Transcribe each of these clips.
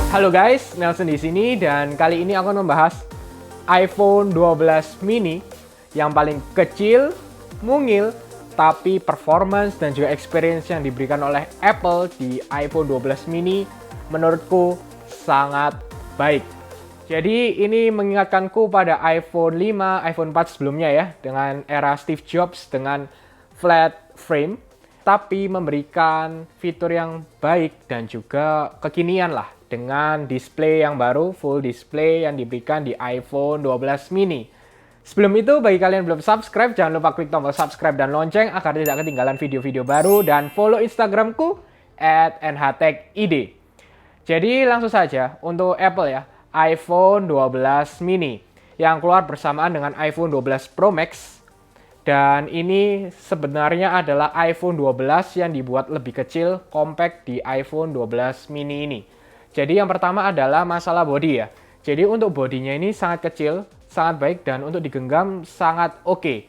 Halo guys, Nelson di sini dan kali ini aku akan membahas iPhone 12 mini yang paling kecil, mungil, tapi performance dan juga experience yang diberikan oleh Apple di iPhone 12 mini menurutku sangat baik. Jadi ini mengingatkanku pada iPhone 5, iPhone 4 sebelumnya ya, dengan era Steve Jobs dengan flat frame, tapi memberikan fitur yang baik dan juga kekinian lah dengan display yang baru, full display yang diberikan di iPhone 12 mini. Sebelum itu, bagi kalian yang belum subscribe, jangan lupa klik tombol subscribe dan lonceng agar tidak ketinggalan video-video baru dan follow Instagramku @nhtechid. Jadi langsung saja untuk Apple ya, iPhone 12 mini yang keluar bersamaan dengan iPhone 12 Pro Max. Dan ini sebenarnya adalah iPhone 12 yang dibuat lebih kecil, compact di iPhone 12 mini ini. Jadi yang pertama adalah masalah body ya. Jadi untuk bodinya ini sangat kecil, sangat baik, dan untuk digenggam sangat oke.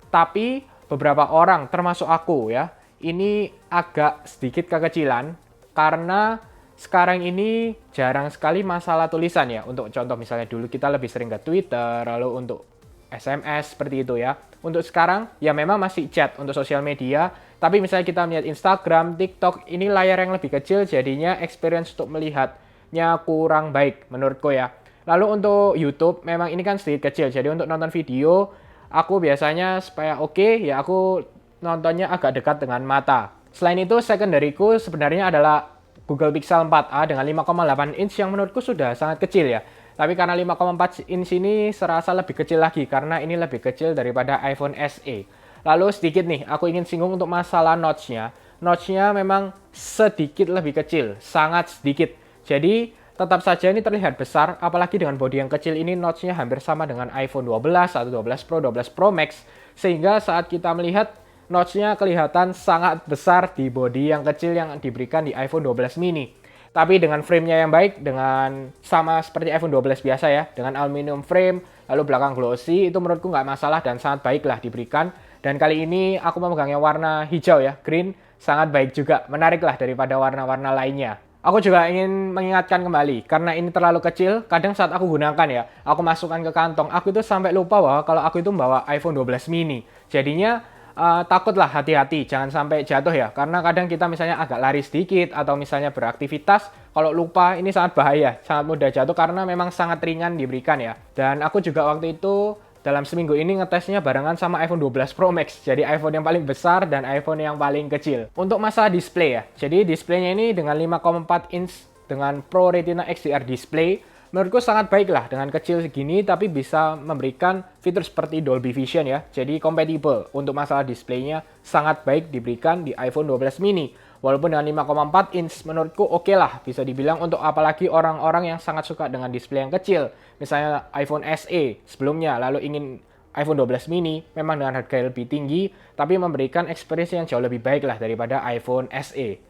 Tapi beberapa orang, termasuk aku ya, ini agak sedikit kekecilan karena sekarang ini jarang sekali masalah tulisan ya. Untuk contoh misalnya dulu kita lebih sering ke Twitter, lalu untuk SMS seperti itu ya. Untuk sekarang ya memang masih chat untuk sosial media, tapi misalnya kita melihat Instagram, TikTok, ini layar yang lebih kecil jadinya experience untuk melihatnya kurang baik menurutku ya. Lalu untuk YouTube memang ini kan sedikit kecil, jadi untuk nonton video aku biasanya supaya oke ya aku nontonnya agak dekat dengan mata. Selain itu secondaryku sebenarnya adalah Google Pixel 4a dengan 5,8 inch yang menurutku sudah sangat kecil ya. Tapi karena 5,4 inch ini serasa lebih kecil lagi karena ini lebih kecil daripada iPhone SE. Lalu sedikit nih, aku ingin singgung untuk masalah notch-nya. Notch-nya memang sedikit lebih kecil, sangat sedikit. Jadi tetap saja ini terlihat besar, apalagi dengan bodi yang kecil ini notch-nya hampir sama dengan iPhone 12 atau 12 Pro, 12 Pro Max. Sehingga saat kita melihat notch-nya kelihatan sangat besar di bodi yang kecil yang diberikan di iPhone 12 mini. Tapi dengan frame-nya yang baik, dengan sama seperti iPhone 12 biasa ya, dengan aluminium frame, lalu belakang glossy, itu menurutku nggak masalah dan sangat baik lah diberikan. Dan kali ini aku memegangnya warna hijau ya, green, sangat baik juga, menarik lah daripada warna-warna lainnya. Aku juga ingin mengingatkan kembali, karena ini terlalu kecil, kadang saat aku gunakan ya, aku masukkan ke kantong, aku itu sampai lupa bahwa kalau aku itu membawa iPhone 12 mini. Jadinya takutlah hati-hati, jangan sampai jatuh ya. Karena kadang kita misalnya agak lari sedikit atau misalnya beraktivitas, kalau lupa ini sangat bahaya, sangat mudah jatuh karena memang sangat ringan diberikan ya. Dan aku juga waktu itu dalam seminggu ini ngetesnya barengan sama iPhone 12 Pro Max. Jadi iPhone yang paling besar dan iPhone yang paling kecil. Untuk masalah display ya, jadi displaynya ini dengan 5,4 inch dengan Pro Retina XDR display, menurutku sangat baik lah dengan kecil segini tapi bisa memberikan fitur seperti Dolby Vision ya. Jadi compatible untuk masalah displaynya sangat baik diberikan di iPhone 12 mini. Walaupun dengan 5,4 inch menurutku oke lah bisa dibilang untuk apalagi orang-orang yang sangat suka dengan display yang kecil. Misalnya iPhone SE sebelumnya lalu ingin iPhone 12 mini memang dengan harga yang lebih tinggi tapi memberikan experience yang jauh lebih baik lah daripada iPhone SE.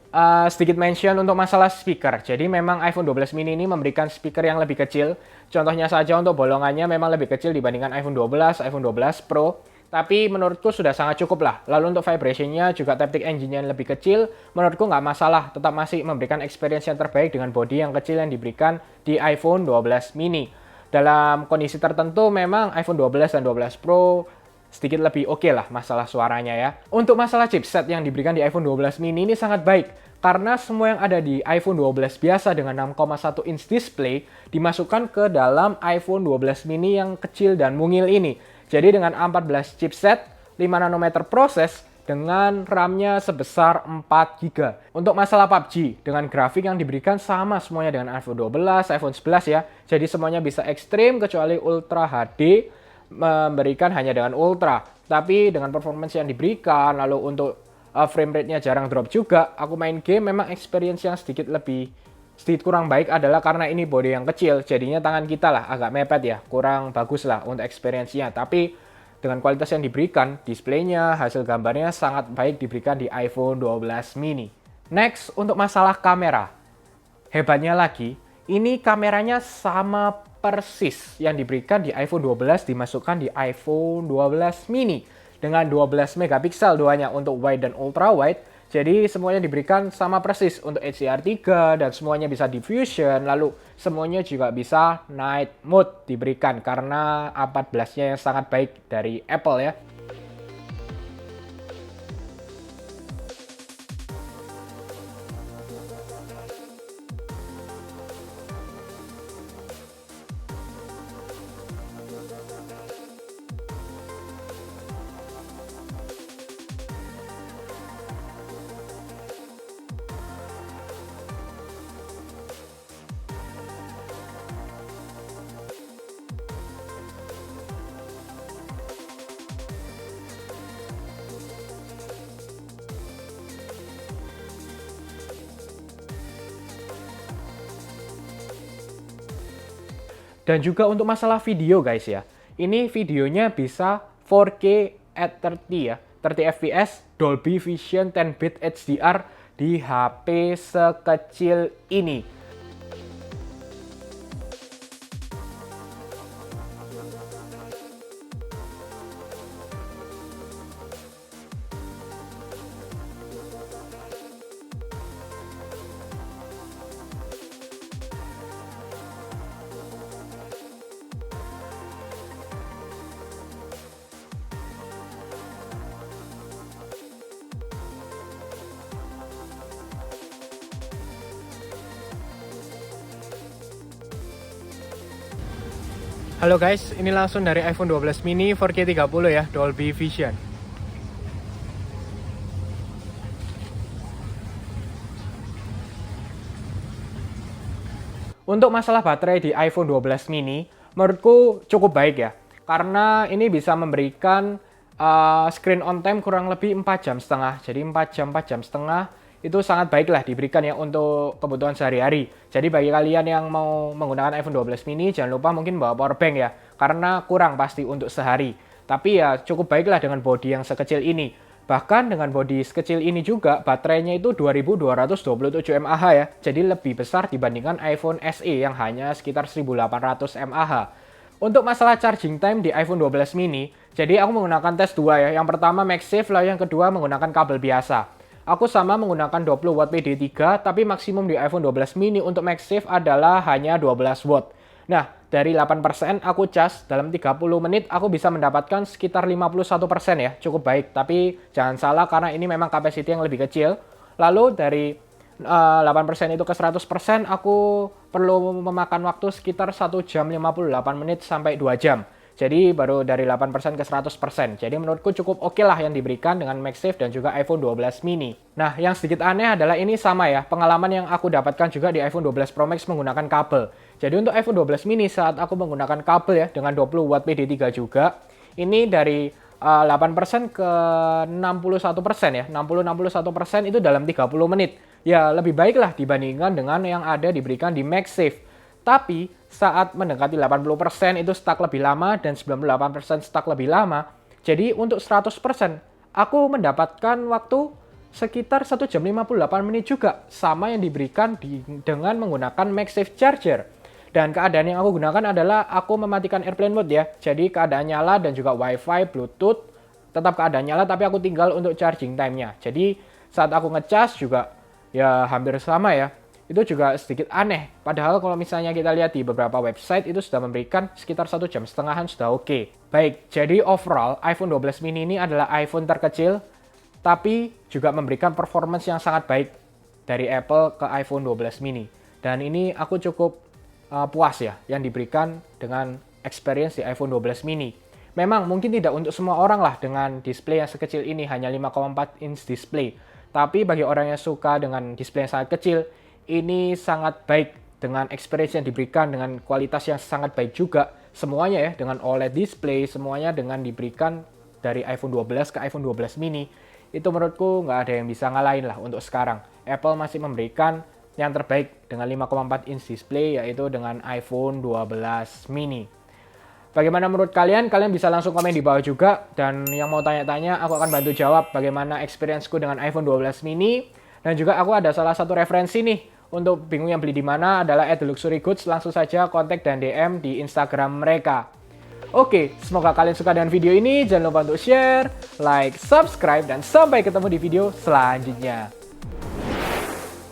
Sedikit mention untuk masalah speaker. Jadi memang iPhone 12 mini ini memberikan speaker yang lebih kecil. Contohnya saja untuk bolongannya memang lebih kecil dibandingkan iPhone 12, iPhone 12 Pro. Tapi menurutku sudah sangat cukup lah. Lalu untuk vibration-nya juga Taptic Engine-nya yang lebih kecil. Menurutku nggak masalah. Tetap masih memberikan experience yang terbaik dengan body yang kecil yang diberikan di iPhone 12 mini. Dalam kondisi tertentu memang iPhone 12 dan 12 Pro sedikit lebih oke lah masalah suaranya ya. Untuk masalah chipset yang diberikan di iPhone 12 mini ini sangat baik. Karena semua yang ada di iPhone 12 biasa dengan 6,1 inch display dimasukkan ke dalam iPhone 12 mini yang kecil dan mungil ini. Jadi dengan 14 chipset, 5 nanometer proses, dengan RAM-nya sebesar 4 GB. Untuk masalah PUBG, dengan grafik yang diberikan sama semuanya dengan iPhone 12, iPhone 11 ya. Jadi semuanya bisa ekstrim kecuali Ultra HD memberikan hanya dengan Ultra. Tapi dengan performance yang diberikan, lalu untuk frame rate-nya jarang drop juga, aku main game memang experience yang sedikit kurang baik adalah karena ini body yang kecil, jadinya tangan kita lah agak mepet ya, kurang bagus lah untuk experience-nya. Tapi dengan kualitas yang diberikan, displaynya, hasil gambarnya sangat baik diberikan di iPhone 12 mini. Next, untuk masalah kamera. Hebatnya lagi, ini kameranya sama persis yang diberikan di iPhone 12 dimasukkan di iPhone 12 mini. Dengan 12 megapiksel duanya untuk wide dan ultra wide, Jadi semuanya diberikan sama persis untuk HDR3 dan semuanya bisa diffusion, lalu semuanya juga bisa night mode diberikan karena A14-nya yang sangat baik dari Apple ya. Dan juga untuk masalah video guys ya, ini videonya bisa 4K at 30 ya, 30 fps, Dolby Vision 10-bit HDR di HP sekecil ini. Halo guys, ini langsung dari iPhone 12 mini 4K 30 ya, Dolby Vision. Untuk masalah baterai di iPhone 12 mini, menurutku cukup baik ya. Karena ini bisa memberikan screen on time kurang lebih 4 jam setengah. Jadi 4 jam setengah itu sangat baik lah diberikan ya untuk kebutuhan sehari-hari. Jadi bagi kalian yang mau menggunakan iPhone 12 mini, jangan lupa mungkin bawa power bank ya. Karena kurang pasti untuk sehari. Tapi ya cukup baiklah dengan bodi yang sekecil ini. Bahkan dengan bodi sekecil ini juga baterainya itu 2227 mAh ya. Jadi lebih besar dibandingkan iPhone SE yang hanya sekitar 1800 mAh. Untuk masalah charging time di iPhone 12 mini, jadi aku menggunakan tes dua ya. Yang pertama MagSafe, lalu yang kedua menggunakan kabel biasa. Aku sama menggunakan 20 watt PD3, tapi maksimum di iPhone 12 mini untuk MagSafe adalah hanya 12 watt. Nah, dari 8% aku cas, dalam 30 menit aku bisa mendapatkan sekitar 51% ya, cukup baik. Tapi jangan salah karena ini memang kapasiti yang lebih kecil. Lalu dari 8% itu ke 100%, aku perlu memakan waktu sekitar 1 jam 58 menit sampai 2 jam. Jadi baru dari 8% ke 100%. Jadi menurutku cukup oke lah yang diberikan dengan MagSafe dan juga iPhone 12 mini. Nah, yang sedikit aneh adalah ini sama ya, pengalaman yang aku dapatkan juga di iPhone 12 Pro Max menggunakan kabel. Jadi untuk iPhone 12 mini saat aku menggunakan kabel ya, dengan 20 watt PD3 juga, ini dari 8% ke 61% ya, 60-61% itu dalam 30 menit. Ya, lebih baik lah dibandingkan dengan yang ada diberikan di MagSafe. Tapi saat mendekati 80% itu stuck lebih lama dan 98% stuck lebih lama. Jadi untuk 100% aku mendapatkan waktu sekitar 1 jam 58 menit juga. Sama yang diberikan dengan menggunakan MagSafe Charger. Dan keadaan yang aku gunakan adalah aku mematikan airplane mode ya. Jadi keadaan nyala dan juga Wi-Fi, Bluetooth tetap keadaan nyala tapi aku tinggal untuk charging time-nya. Jadi saat aku ngecas juga ya hampir sama ya. Itu juga sedikit aneh. Padahal kalau misalnya kita lihat di beberapa website itu sudah memberikan sekitar 1 jam setengahan sudah oke. Baik, jadi overall iPhone 12 mini ini adalah iPhone terkecil tapi juga memberikan performance yang sangat baik dari Apple ke iPhone 12 mini. Dan ini aku cukup puas ya yang diberikan dengan experience di iPhone 12 mini. Memang mungkin tidak untuk semua orang lah dengan display yang sekecil ini, hanya 5,4 inch display. Tapi bagi orang yang suka dengan display yang sangat kecil, ini sangat baik dengan experience yang diberikan dengan kualitas yang sangat baik juga. Semuanya ya dengan OLED display, semuanya dengan diberikan dari iPhone 12 ke iPhone 12 mini. Itu menurutku nggak ada yang bisa ngalahin lah untuk sekarang. Apple masih memberikan yang terbaik dengan 5,4 inch display yaitu dengan iPhone 12 mini. Bagaimana menurut kalian? Kalian bisa langsung komen di bawah juga. Dan yang mau tanya-tanya, aku akan bantu jawab bagaimana experience-ku dengan iPhone 12 mini. Dan juga aku ada salah satu referensi nih. Untuk bingung yang beli di mana adalah @theluxurygoods. Langsung saja kontak dan DM di Instagram mereka. Oke, semoga kalian suka dengan video ini. Jangan lupa untuk share, like, subscribe, dan sampai ketemu di video selanjutnya.